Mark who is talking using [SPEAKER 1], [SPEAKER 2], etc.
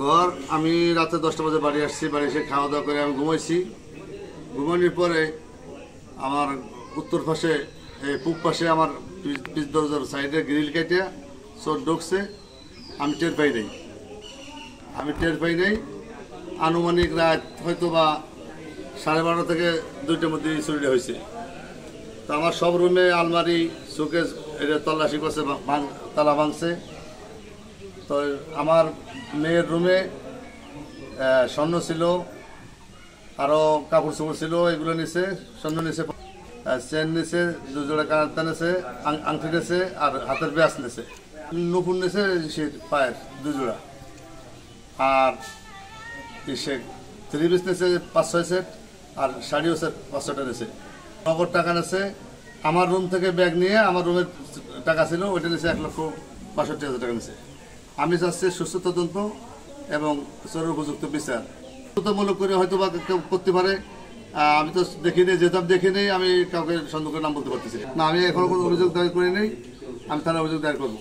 [SPEAKER 1] ঘর আমি রাতে 10টা বাজে বাড়ি আসছি। বাড়ি এসে খাওয়া দাওয়া করে আমি ঘুমাইছি। ঘুমানোর পরে আমার উত্তর পাশে পূব পাশে আমার পিস দরজার সাইডে গ্রিল কেটে চোর ঢুকছে। আমি টের পাই নাই। আনুমানিক রাত হয়তো বা 12:30 থেকে 2টার মধ্যে চুরিটা হয়েছে। তো আমার সব রুমে আলমারি শোকেস এটা তল্লাশি করছে, তালা ভাঙছে। তো আমার মেয়ের রুমে স্বর্ণ ছিল, আরও কাপড় চোপড় ছিল, এগুলো নিছে। স্বর্ণ নিছে, চেন নিছে, 2 জোড়া কাঁটা নিছে, আংটি নিছে, আর হাতের ব্যাস নিছে, নুপুর নিছে, সে পায়ের 2 জোড়া, আর সে 3 পিস নিছে 5-6 সেট, আর শাড়িও সেট 5-6টা নিছে। নগদ টাকা নিছে। আমার রুম থেকে ব্যাগ নিয়ে আমার রুমের টাকা ছিল, ওইটা নিছে 1,62,000 টাকা নিছে। আমি চাচ্ছি সুস্থ তদন্ত এবং চোরের উপযুক্ত বিচার। মূলক করে হয়তো বা কেউ করতে পারে। আমি তো দেখিনি, যেহেতু আমি দেখিনি, আমি কাউকে সন্দেহ করে নাম বলতে পারতেছি না। আমি এখনো কোনো অভিযোগ দায়ের করি নাই। আমি থানায় অভিযোগ দায়ের করবো।